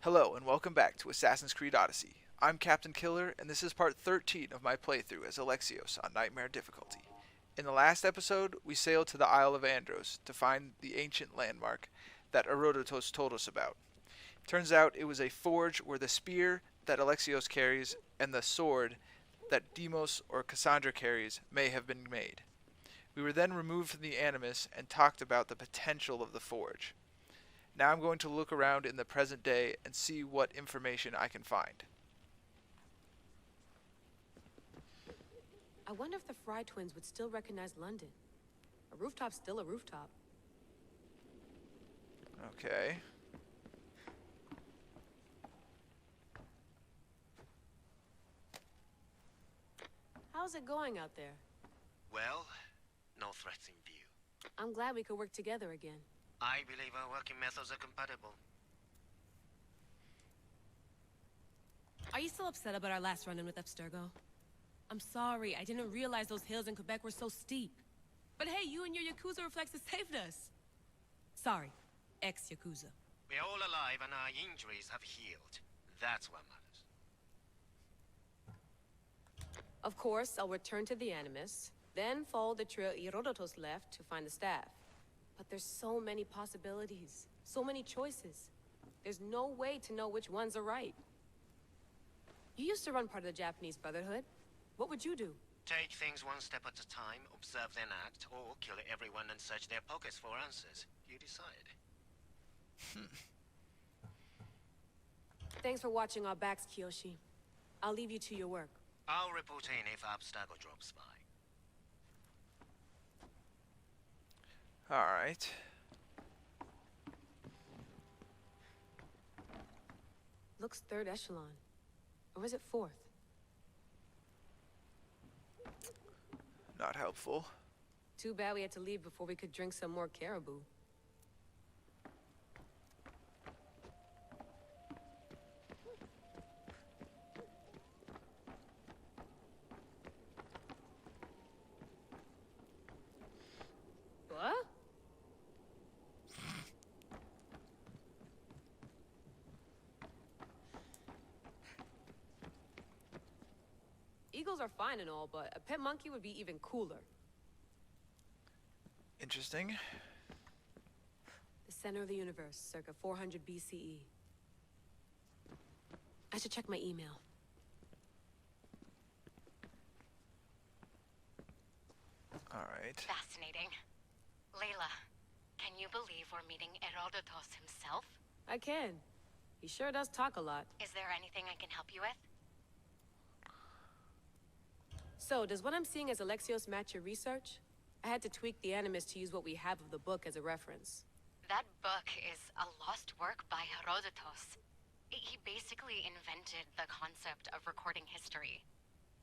Hello and welcome back to Assassin's Creed Odyssey. I'm Captain Killer and this is part 13 of my playthrough as Alexios on Nightmare difficulty. In the last episode, we sailed to the Isle of Andros to find the ancient landmark that Herodotus told us about. Turns out it was a forge where the spear that Alexios carries and the sword that Deimos or Cassandra carries may have been made. We were then removed from the Animus and talked about the potential of the forge. Now I'm going to look around in the present day and see what information I can find. I wonder if the Fry twins would still recognize London. A rooftop's still a rooftop. Okay. How's it going out there? Well, no threats in view. I'm glad we could work together again. I believe our working methods are compatible. Are you still upset about our last run-in with Abstergo? I'm sorry, I didn't realize those hills in Quebec were so steep. But hey, you and your Yakuza reflexes saved us. Sorry, ex-Yakuza. We're all alive and our injuries have healed. That's what matters. Of course, I'll return to the Animus, then follow the trail Herodotus left to find the staff. But there's so many possibilities, so many choices. There's no way to know which ones are right. You used to run part of the Japanese Brotherhood. What would you do? Take things one step at a time, observe then act, or kill everyone and search their pockets for answers. You decide. Thanks for watching our backs, Kiyoshi. I'll leave you to your work. I'll report in if Abstergo drops by. Alright. Looks third echelon. Or is it fourth? Not helpful. Too bad we had to leave before we could drink some more caribou. What? Eagles are fine and all, but a pet monkey would be even cooler. Interesting. The center of the universe, circa 400 BCE. I should check my email. Alright. Fascinating. Layla, can you believe we're meeting Herodotus himself? I can. He sure does talk a lot. Is there anything I can help you with? So, does what I'm seeing as Alexios match your research? I had to tweak the Animus to use what we have of the book as a reference. That book is a lost work by Herodotus. He basically invented the concept of recording history.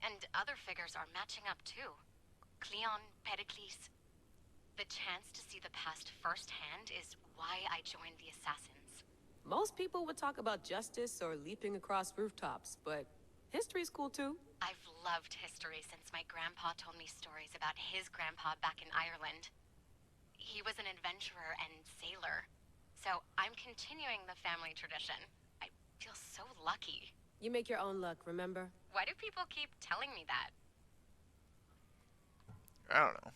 And other figures are matching up too. Cleon, Pericles. The chance to see the past firsthand is why I joined the Assassins. Most people would talk about justice or leaping across rooftops, but history's cool too. I've loved history since my grandpa told me stories about his grandpa back in Ireland. He was an adventurer and sailor, so I'm continuing the family tradition. I feel so lucky. You make your own luck, remember? Why do people keep telling me that? I don't know.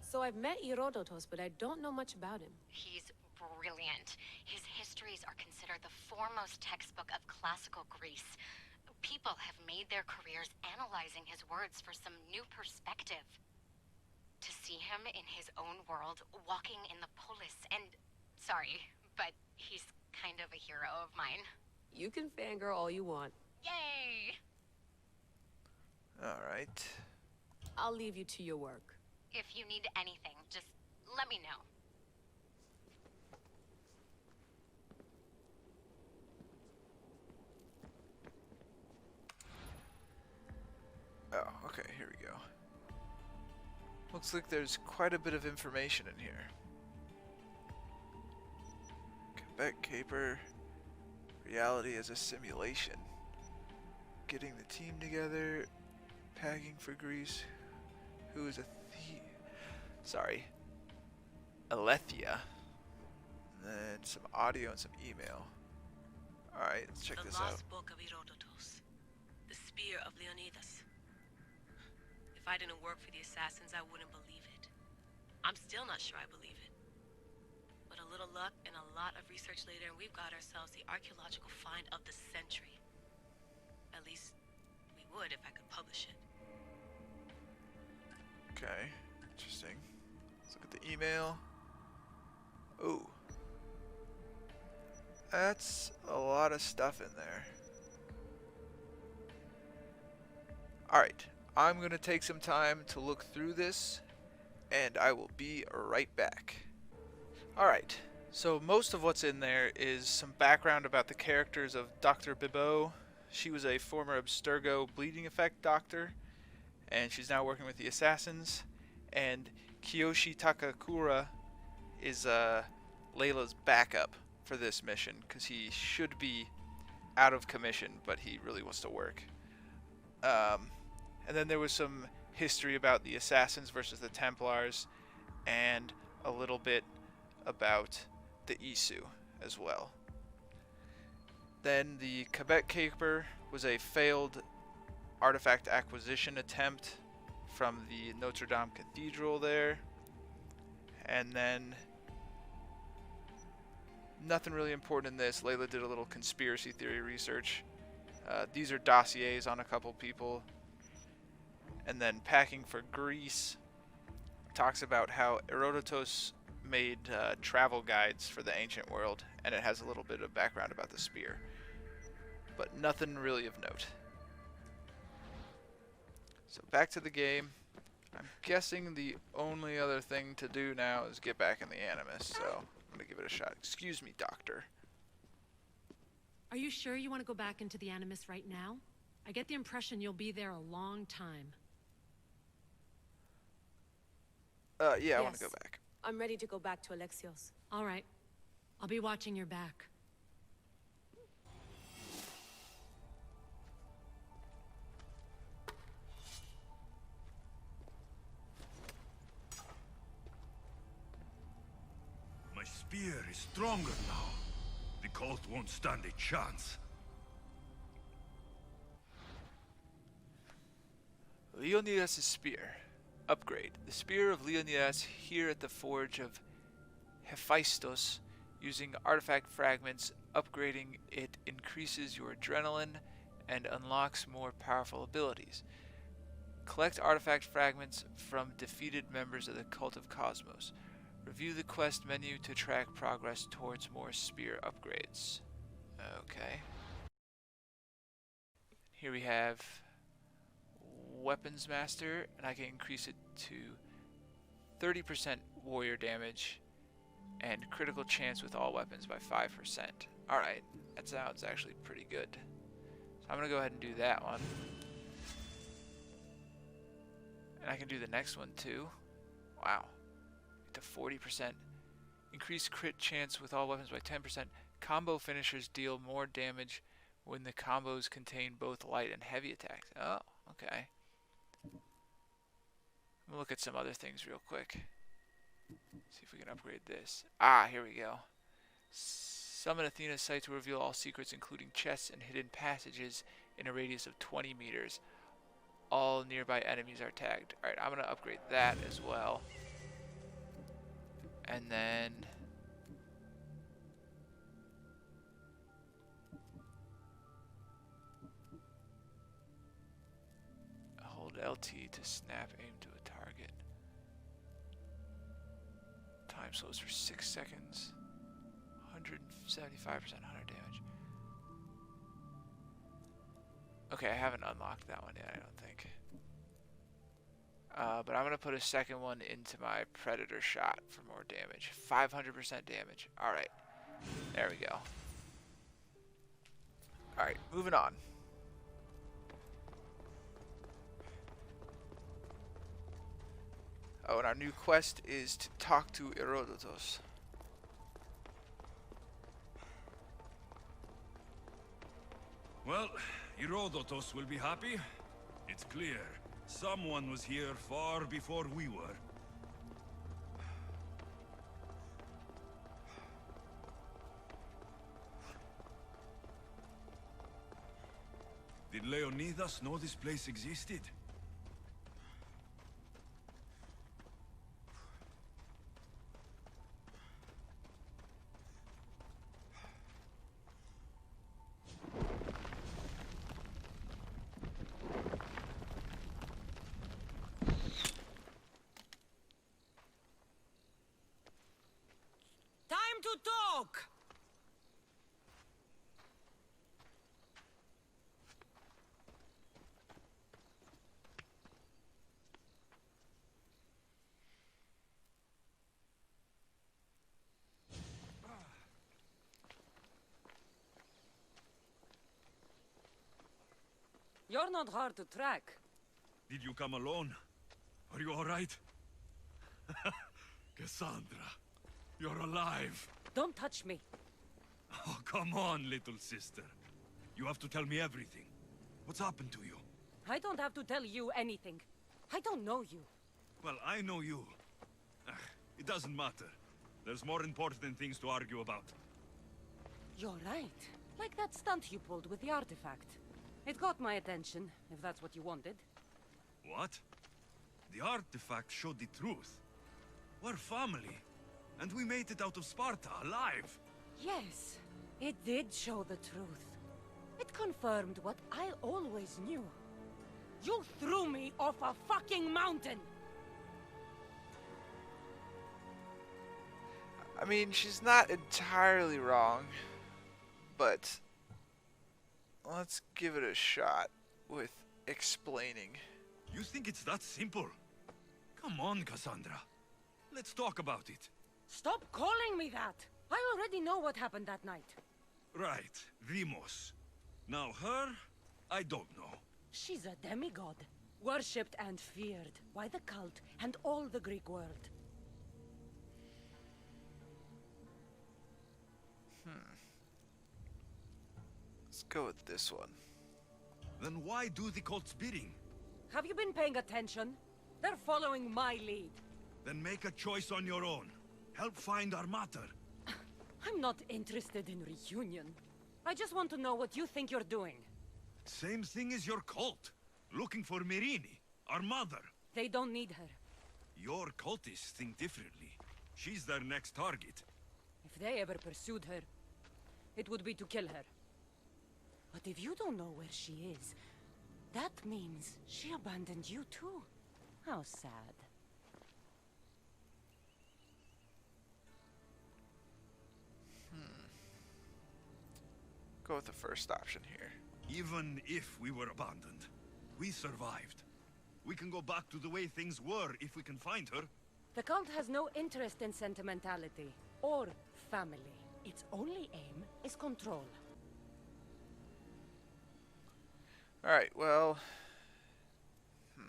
So I've met Herodotus, but I don't know much about him. He's brilliant. His histories are considered the foremost textbook of classical Greece. People have made their careers analyzing his words for some new perspective. To see him in his own world, walking in the polis, and... Sorry, but he's kind of a hero of mine. You can fangirl all you want. Yay! Alright. I'll leave you to your work. If you need anything, just let me know. Oh, okay, here we go. Looks like there's quite a bit of information in here. Quebec Caper. Reality as a simulation. Getting the team together. Packing for Greece. Who is a thief? Sorry. Alethea. And then some audio and some email. Alright, let's check The this out. lost book of Herodotus. The spear of Leonidas. If I didn't work for the assassins, I wouldn't believe it. I'm still not sure I believe it. But a little luck and a lot of research later, and we've got ourselves the archaeological find of the century. At least, we would if I could publish it. Okay, interesting. Let's look at the email. Ooh. That's a lot of stuff in there. Alright, I'm going to take some time to look through this, and I will be right back. Alright, so most of what's in there is some background about the characters of Dr. Bibot. She was a former Abstergo bleeding effect doctor, and she's now working with the assassins. And Kiyoshi Takakura is Layla's backup for this mission, because he should be out of commission, but he really wants to work. And then there was some history about the assassins versus the Templars, and a little bit about the Isu as well. Then the Quebec Caper was a failed artifact acquisition attempt from the Notre Dame Cathedral there. And then nothing really important in this. Layla did a little conspiracy theory research. These are dossiers on a couple people. And then Packing for Greece talks about how Herodotus made travel guides for the ancient world, and it has a little bit of background about the spear. But nothing really of note. So back to the game. I'm guessing the only other thing to do now is get back in the Animus, so I'm gonna give it a shot. Excuse me, Doctor. Are you sure you want to go back into the Animus right now? I get the impression you'll be there a long time. Yeah, I want to Yes. go back. I'm ready to go back to Alexios. All right. I'll be watching your back. My spear is stronger now. The cult won't stand a chance. Leonidas' spear. Upgrade. The spear of Leonidas here at the forge of Hephaestus. Using artifact fragments, upgrading it increases your adrenaline and unlocks more powerful abilities. Collect artifact fragments from defeated members of the Cult of Cosmos. Review the quest menu to track progress towards more spear upgrades. Okay. Here we have Weapons Master, and I can increase it to 30% warrior damage and critical chance with all weapons by 5%. Alright, that sounds actually pretty good. So I'm going to go ahead and do that one. And I can do the next one too. Wow. To 40%. Increase crit chance with all weapons by 10%. Combo finishers deal more damage when the combos contain both light and heavy attacks. Oh, okay. We'll look at some other things real quick. See if we can upgrade this. Ah, here we go. Summon Athena's sight to reveal all secrets, including chests and hidden passages in a radius of 20 meters. All nearby enemies are tagged. Alright, I'm going to upgrade that as well. And then hold LT to snap aim to a target. Time slows for 6 seconds. 175% hunter damage. Okay, I haven't unlocked that one yet, I don't think. But I'm going to put a second one into my Predator shot for more damage. 500% damage. Alright. There we go. Alright, moving on. Oh, and our new quest is to talk to Herodotus. Well, Herodotus will be happy. It's clear. Someone was here far before we were. Did Leonidas know this place existed? Time to talk! You're not hard to track. Did you come alone? Are you all right? Cassandra, you're alive. Don't touch me. Oh, come on, little sister. You have to tell me everything. What's happened to you? I don't have to tell you anything. I don't know you. Well, I know you. It doesn't matter. There's more important things to argue about. You're right. Like that stunt you pulled with the artifact. It got my attention, if that's what you wanted. What? The artifact showed the truth. We're family. And we made it out of Sparta, alive. Yes, it did show the truth. It confirmed what I always knew. You threw me off a fucking mountain! I mean, she's not entirely wrong, but let's give it a shot with explaining. You think it's that simple? Come on, Cassandra. Let's talk about it. Stop calling me that! I already know what happened that night. Right, Demos. Now her, I don't know. She's a demigod, worshipped and feared by the cult and all the Greek world. Let's go with this one. Then why do the cult's bidding? Have you been paying attention? They're following my lead. Then make a choice on your own. Help find our mater. I'm not interested in reunion. I just want to know what you think you're doing. Same thing as your cult. Looking for Myrrine, our mother. They don't need her. Your cultists think differently. She's their next target. If they ever pursued her, it would be to kill her. But if you don't know where she is, that means she abandoned you too. How sad. Go with the first option here. Even if we were abandoned, we survived. We can go back to the way things were if we can find her. The cult has no interest in sentimentality or family. Its only aim is control. Alright, well... I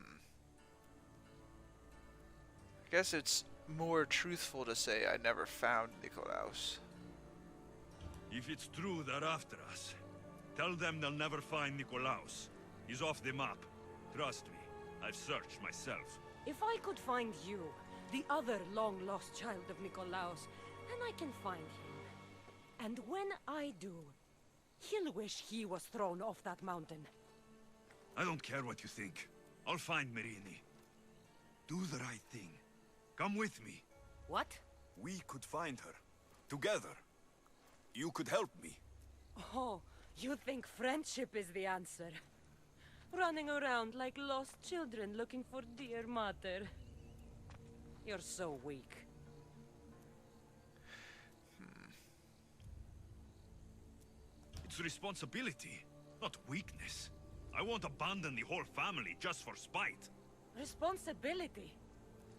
guess it's more truthful to say I never found Nikolaos. If it's true they're after us, tell them they'll never find Nikolaos. He's off the map. Trust me, I've searched myself. If I could find you, the other long-lost child of Nikolaos, then I can find him. And when I do, he'll wish he was thrown off that mountain. I don't care what you think. I'll find Myrrine. Do the right thing. Come with me. What? We could find her. Together. You could help me. Oh, you think friendship is the answer? Running around like lost children looking for dear mother. You're so weak. It's responsibility, not weakness. I won't abandon the whole family just for spite. Responsibility?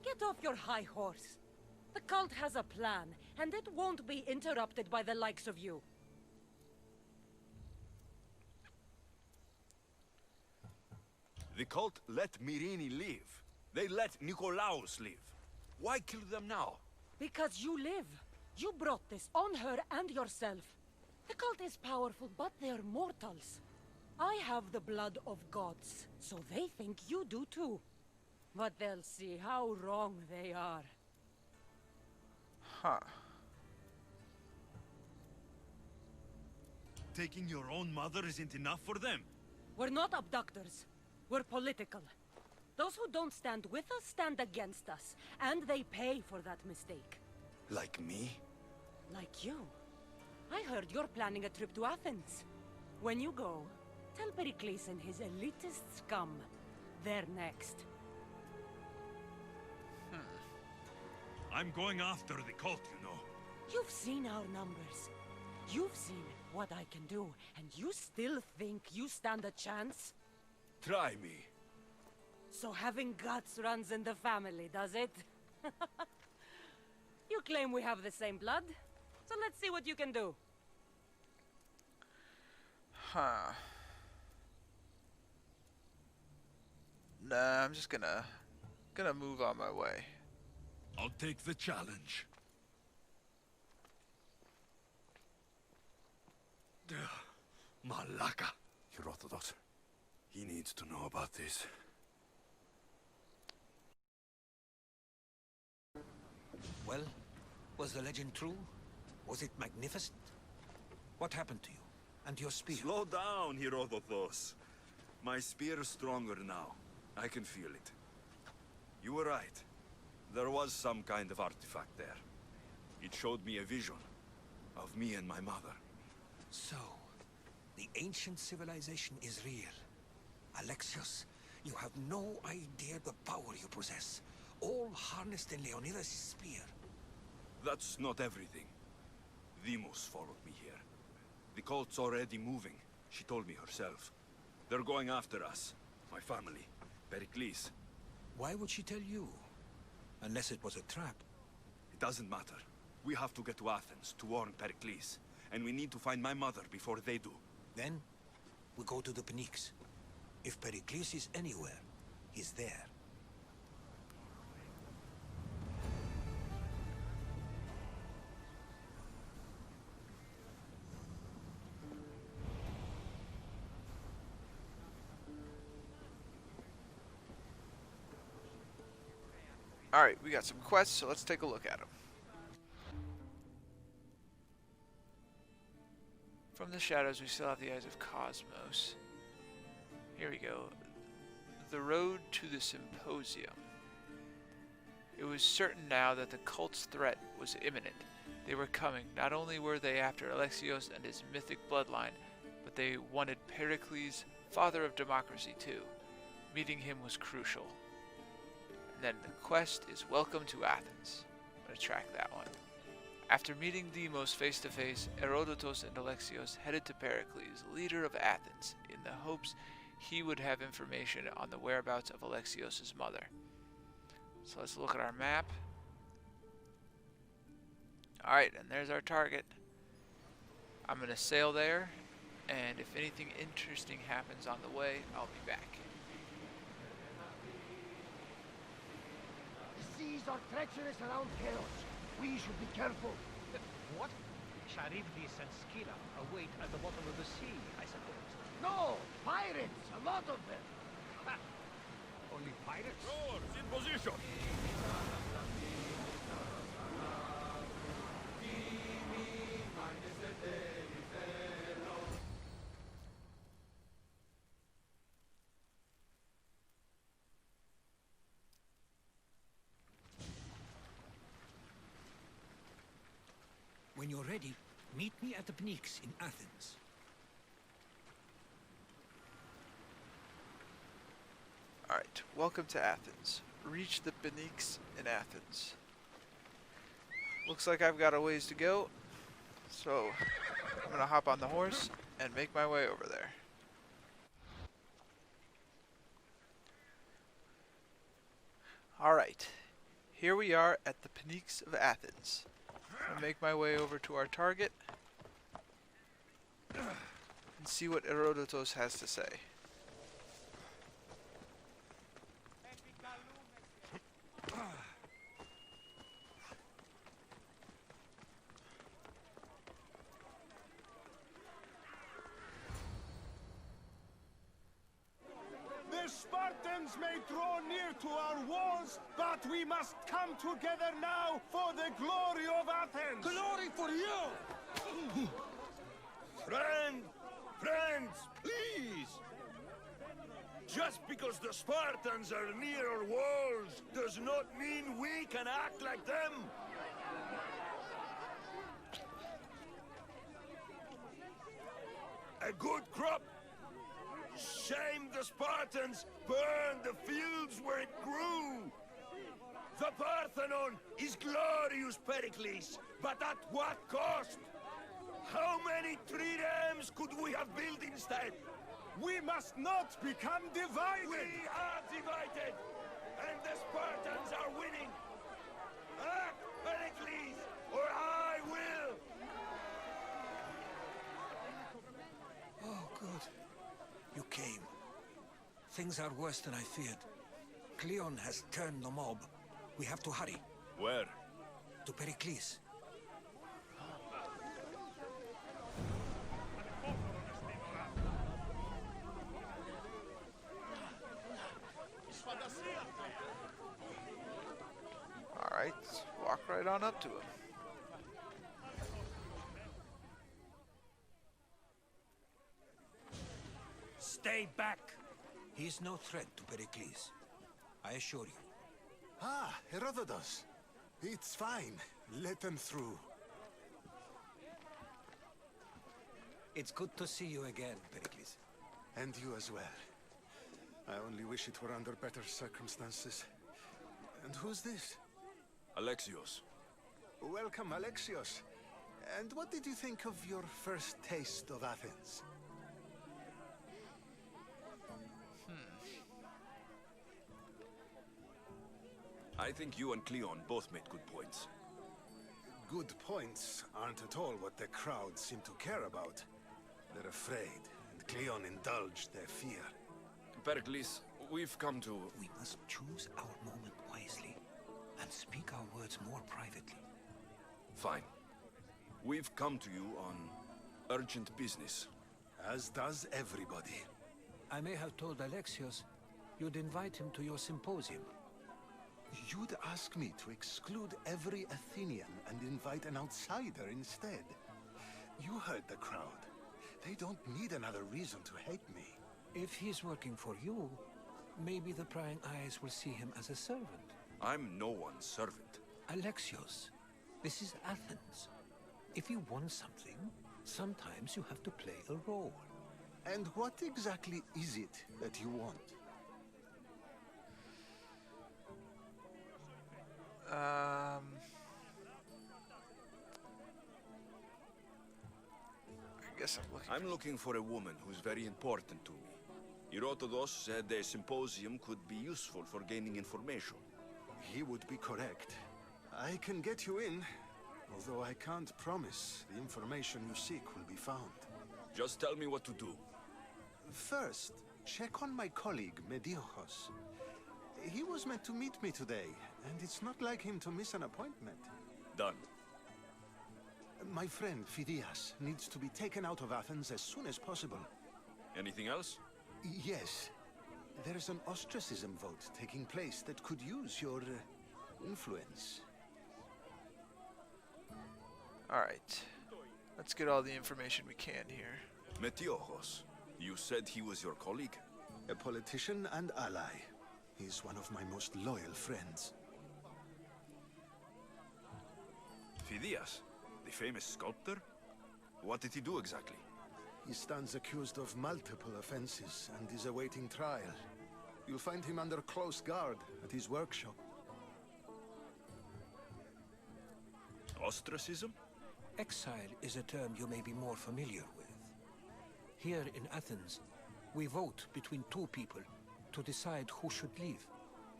Get off your high horse. The cult has a plan, and it won't be interrupted by the likes of you. The cult let Myrrine live. They let Nikolaos live. Why kill them now? Because you live. You brought this on her and yourself. The cult is powerful, but they're mortals. I have the blood of gods, so they think you do too. But they'll see how wrong they are. Huh. Taking your own mother isn't enough for them? We're not abductors. We're political. Those who don't stand with us stand against us, and they pay for that mistake. Like me? Like you. I heard you're planning a trip to Athens. When you go, tell Pericles and his elitist scum they're next. I'm going after the cult, you know. You've seen our numbers. You've seen what I can do, and you still think you stand a chance? Try me. So having guts runs in the family, does it? You claim we have the same blood, so let's see what you can do. Huh. Nah, I'm just gonna move on my way. I'll take the challenge. Malaka. Herodotus. He needs to know about this. Well, was the legend true? Was it magnificent? What happened to you? And your spear? Slow down, Herodotus. My spear is stronger now. I can feel it. You were right. There was some kind of artifact there. It showed me a vision of me and my mother. So, the ancient civilization is real. Alexios, you have no idea the power you possess. All harnessed in Leonidas' spear. That's not everything. Demos followed me here. The cult's already moving. She told me herself. They're going after us. My family. Pericles. Why would she tell you? Unless it was a trap. It doesn't matter. We have to get to Athens to warn Pericles. And we need to find my mother before they do. Then, we go to the Pnyx. If Pericles is anywhere, he's there. Alright, we got some quests, so let's take a look at them. From the shadows, we still have the eyes of Cosmos. Here we go. The road to the symposium. It was certain now that the cult's threat was imminent. They were coming. Not only were they after Alexios and his mythic bloodline, but they wanted Pericles, father of democracy, too. Meeting him was crucial. And then the quest is Welcome to Athens. I'm going to track that one. After meeting Demos face to face, Herodotus and Alexios headed to Pericles, leader of Athens, in the hopes he would have information on the whereabouts of Alexios' mother. So let's look at our map. Alright, and there's our target. I'm going to sail there, and if anything interesting happens on the way, I'll be back. The seas are treacherous around Chaos. We should be careful. What? Charybdis and Scylla await at the bottom of the sea, I suppose. No! Pirates! A lot of them! Ha! Only pirates? Rowers, in position! When you're ready, meet me at the Pnyx in Athens. Alright, welcome to Athens. Reach the Pnyx in Athens. Looks like I've got a ways to go, so I'm gonna hop on the horse and make my way over there. Alright, here we are at the Pnyx of Athens. I'll make my way over to our target and see what Herodotus has to say. The Spartans may draw near to our walls, but we must come together now for the glory of Athens! Glory for you! Friends, please! Just because the Spartans are near our walls does not mean we can act like them! A good crop! Shame the Spartans burned the fields where it grew! The Parthenon is glorious, Pericles, but at what cost? How many triremes could we have built instead? We must not become divided! We are divided, and the Spartans are winning! Act, Pericles, or I will! Oh, good. You came. Things are worse than I feared. Cleon has turned the mob. We have to hurry. Where? To Pericles. Alright, walk right on up to him. Stay back! He's no threat to Pericles. I assure you. Ah, Herodotus. It's fine. Let them through. It's good to see you again, Pericles. And you as well. I only wish it were under better circumstances. And who's this? Alexios. Welcome, Alexios. And what did you think of your first taste of Athens? I think you and Cleon both made good points. Good points aren't at all what the crowd seem to care about. They're afraid, and Cleon indulged their fear. Pericles, we've come to... We must choose our moment wisely, and speak our words more privately. Fine. We've come to you on urgent business. As does everybody. I may have told Alexios you'd invite him to your symposium. You'd ask me to exclude every Athenian and invite an outsider instead. You heard the crowd. They don't need another reason to hate me. If he's working for you, maybe the prying eyes will see him as a servant. I'm no one's servant. Alexios, this is Athens. If you want something, sometimes you have to play a role. And what exactly is it that you want? I guess I'm looking for a woman who's very important to me. Herodotus said a symposium could be useful for gaining information. He would be correct. I can get you in, although I can't promise the information you seek will be found. Just tell me what to do. First, check on my colleague, Mediochos. He was meant to meet me today, and it's not like him to miss an appointment. Done. My friend, Phidias, needs to be taken out of Athens as soon as possible. Anything else? Yes. There's an ostracism vote taking place that could use your influence. Alright. Let's get all the information we can here. Metiochos. You said he was your colleague? A politician and ally. He's one of my most loyal friends. Phidias, the famous sculptor? What did he do exactly? He stands accused of multiple offenses and is awaiting trial. You'll find him under close guard at his workshop. Ostracism? Exile is a term you may be more familiar with. Here in Athens, we vote between two people to decide who should leave.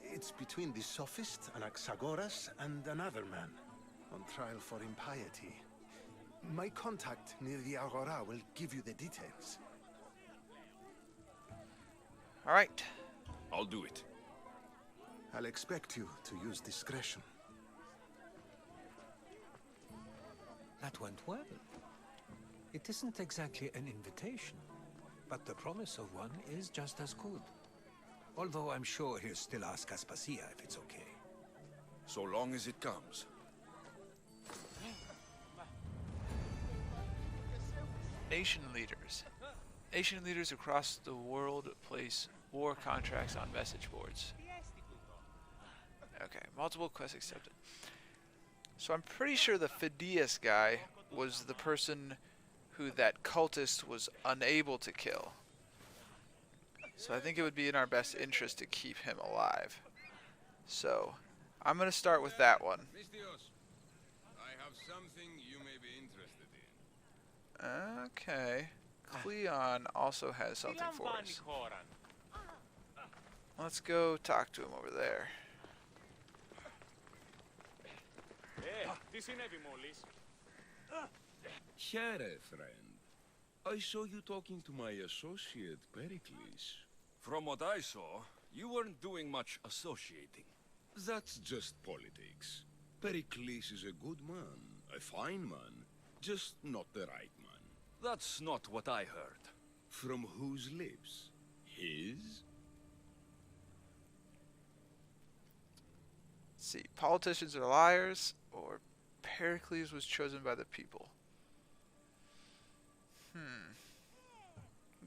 It's between the sophist Anaxagoras and another man, on trial for impiety. My contact near the Agora will give you the details. Alright. I'll do it. I'll expect you to use discretion. That went well. It isn't exactly an invitation, but the promise of one is just as good. Although I'm sure he'll still ask Aspasia if it's okay. So long as it comes. Nation leaders. Nation leaders across the world place War contracts on message boards. Okay, multiple quests accepted. So I'm pretty sure the Phidias guy was the person who that cultist was unable to kill. So I think it would be in our best interest to keep him alive. So I'm going to start with that one. I have something you may be interested in. Okay. Cleon also has something for us. Let's go talk to him over there. Here, friend. I saw you talking to my associate, Pericles. From what I saw, you weren't doing much associating. That's just politics. Pericles is a good man, a fine man, just not the right man. That's not what I heard. From whose lips? His? Let's see, politicians are liars, or Pericles was chosen by the people.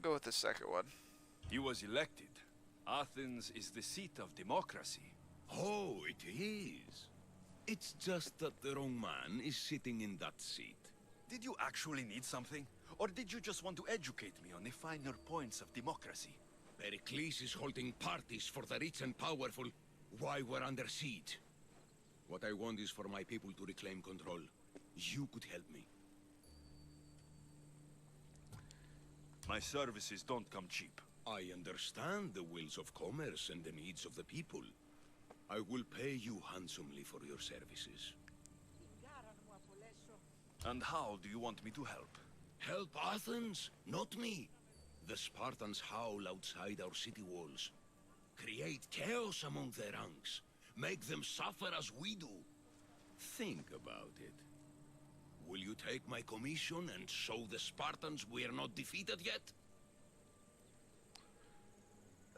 Go with the second one. He was elected. Athens is the seat of democracy. Oh, it is. It's just that the wrong man is sitting in that seat. Did you actually need something? Or did you just want to educate me on the finer points of democracy? Pericles is holding parties for the rich and powerful while we're under siege. What I want is for my people to reclaim control. You could help me. My services don't come cheap. I understand the wills of commerce and the needs of the people. I will pay you handsomely for your services. And how do you want me to help? Help Athens, not me. The Spartans howl outside our city walls. Create chaos among their ranks. Make them suffer as we do. Think about it. Will you take my commission and show the Spartans we are not defeated yet?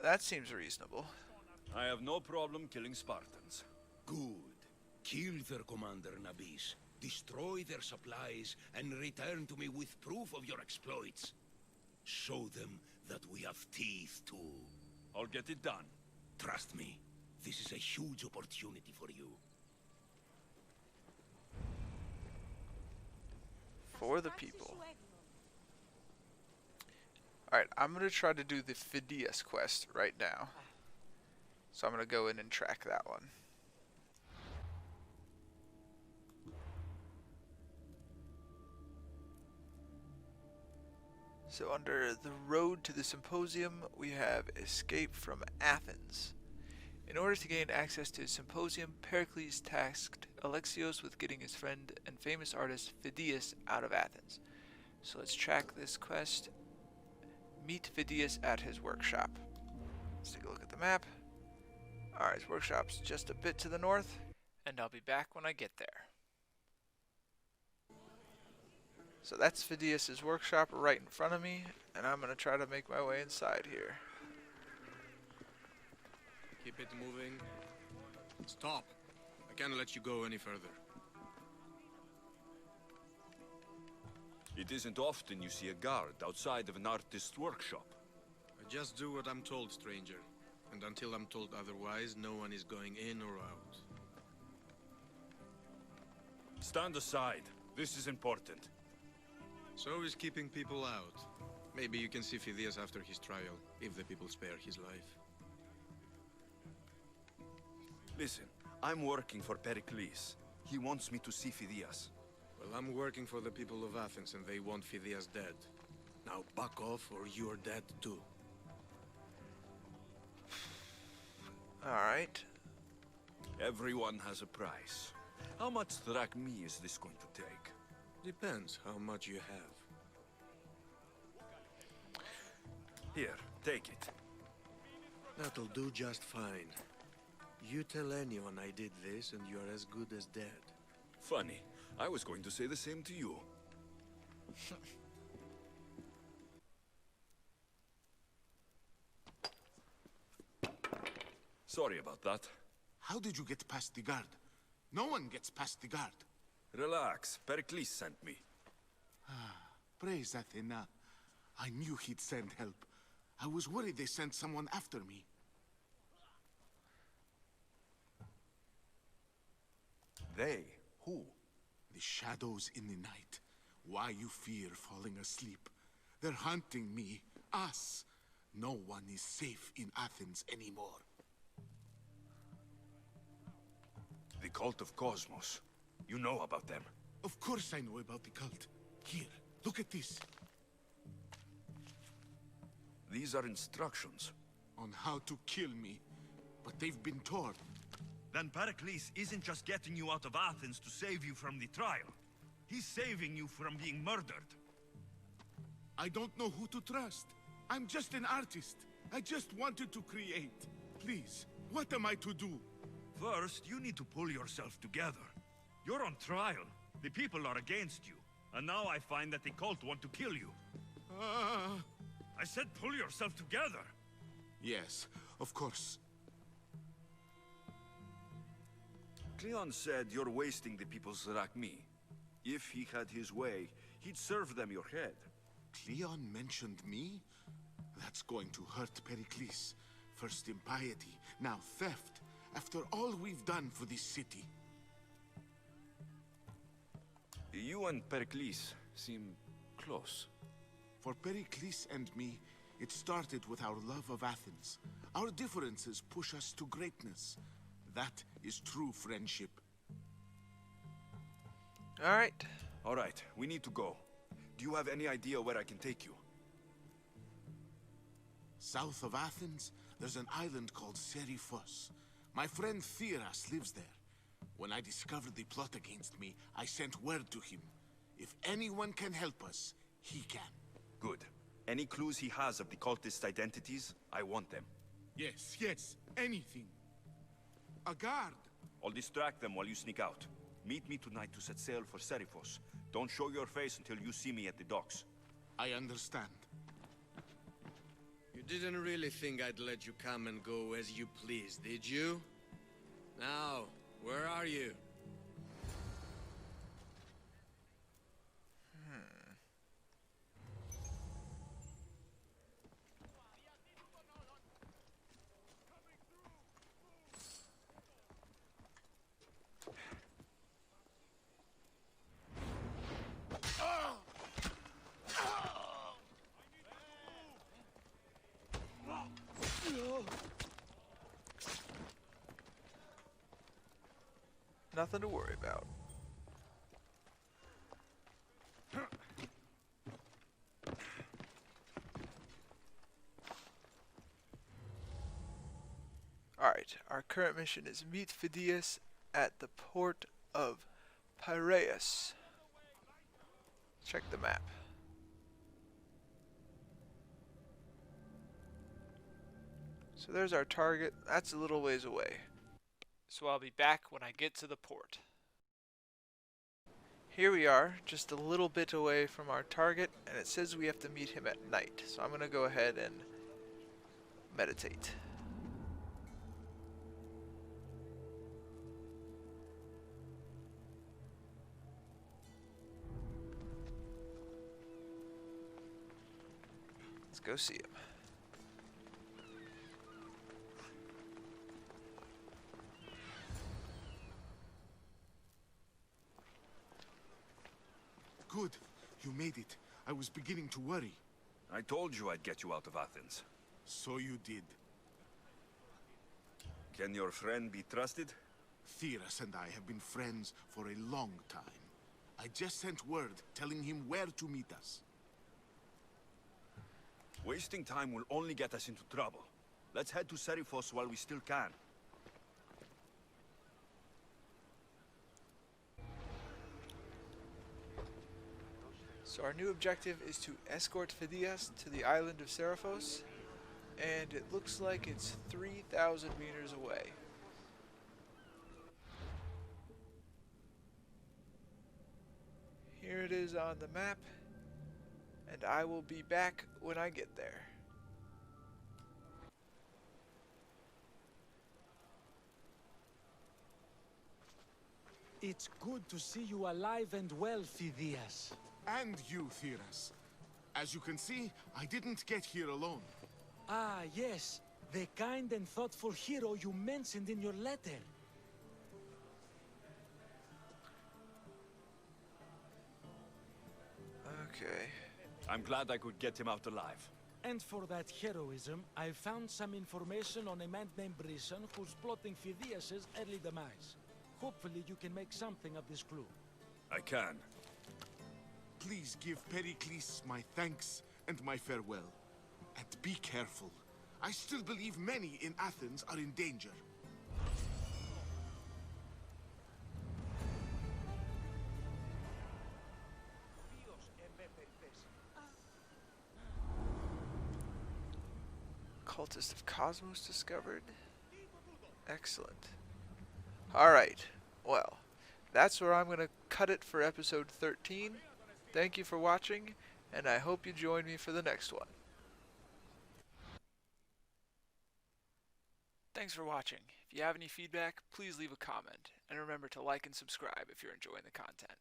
That seems reasonable. I have no problem killing Spartans. Good. Kill their commander, Nabis. Destroy their supplies and return to me with proof of your exploits. Show them that we have teeth too. I'll get it done. Trust me, this is a huge opportunity for you. For the people. Alright, I'm going to try to do the Phidias quest right now. So I'm going to go in and track that one. So under the road to the symposium, we have escape from Athens. In order to gain access to his symposium, Pericles tasked Alexios with getting his friend and famous artist Phidias out of Athens. So let's track this quest. Meet Phidias at his workshop. Let's take a look at the map. Alright, his workshop's just a bit to the north, and I'll be back when I get there. So that's Phidias' workshop right in front of me, and I'm going to try to make my way inside here. Keep it moving. Stop. I can't let you go any further. It isn't often you see a guard outside of an artist's workshop. I just do what I'm told, stranger. And until I'm told otherwise, no one is going in or out. Stand aside. This is important. So is keeping people out. Maybe you can see Phidias after his trial, if the people spare his life. Listen, I'm working for Pericles. He wants me to see Phidias. Well, I'm working for the people of Athens, and they want Phidias dead. Now back off, or you're dead too. Alright. Everyone has a price. How much drachmae is this going to take? Depends how much you have. Here, take it. That'll do just fine. You tell anyone I did this, and you're as good as dead. Funny. I was going to say the same to you. Sorry about that. How did you get past the guard? No one gets past the guard. Relax. Pericles sent me. Praise Athena. I knew he'd send help. I was worried they sent someone after me. They? Who? The shadows in the night. Why you fear falling asleep? They're hunting me. Us. No one is safe in Athens anymore. The cult of Cosmos. You know about them. Of course I know about the cult. Here, look at this. These are instructions. On how to kill me. But they've been torn. Then Pericles isn't just getting you out of Athens to save you from the trial. He's saving you from being murdered. I don't know who to trust. I'm just an artist. I just wanted to create. Please, what am I to do? First, you need to pull yourself together. You're on trial. The people are against you. And now I find that the cult want to kill you. I said pull yourself together. Yes, of course. Cleon said you're wasting the people's Zrakmi. If he had his way, he'd serve them your head. Cleon mentioned me? That's going to hurt Pericles. First impiety, now theft. After all we've done for this city. You and Pericles seem close. For Pericles and me, it started with our love of Athens. Our differences push us to greatness. That is true friendship. Alright. Alright, we need to go. Do you have any idea where I can take you? South of Athens, there's an island called Seriphos. My friend Theras lives there. When I discovered the plot against me, I sent word to him. If anyone can help us, he can. Good. Any clues he has of the cultists' identities, I want them. Yes, anything. A guard. I'll distract them while you sneak out. Meet me tonight to set sail for Seriphos. Don't show your face until you see me at the docks. I understand. You didn't really think I'd let you come and go as you please, did you? Now, where are you? Nothing to worry about. Alright, our current mission is meet Phidias at the port of Piraeus. Check the map. So there's our target. That's a little ways away. So I'll be back when I get to the port. Here we are, just a little bit away from our target, and it says we have to meet him at night. So I'm going to go ahead and meditate. Let's go see him. Good. You made it. I was beginning to worry. I told you I'd get you out of Athens. So you did. Can your friend be trusted? Theras and I have been friends for a long time. I just sent word telling him where to meet us. Wasting time will only get us into trouble. Let's head to Seriphos while we still can. So our new objective is to escort Phidias to the island of Seriphos, and it looks like it's 3,000 meters away. Here it is on the map, and I will be back when I get there. It's good to see you alive and well, Phidias. And you, Theras. As you can see, I didn't get here alone. Ah, yes. The kind and thoughtful hero you mentioned in your letter. Okay. I'm glad I could get him out alive. And for that heroism, I found some information on a man named Brisson who's plotting Phidias' early demise. Hopefully you can make something of this clue. I can. Please give Pericles my thanks and my farewell. And be careful. I still believe many in Athens are in danger. Cultist of Cosmos discovered. Excellent. Alright, well, that's where I'm going to cut it for episode 13. Thank you for watching, and I hope you join me for the next one. Thanks for watching. If you have any feedback, please leave a comment, and remember to like and subscribe if you're enjoying the content.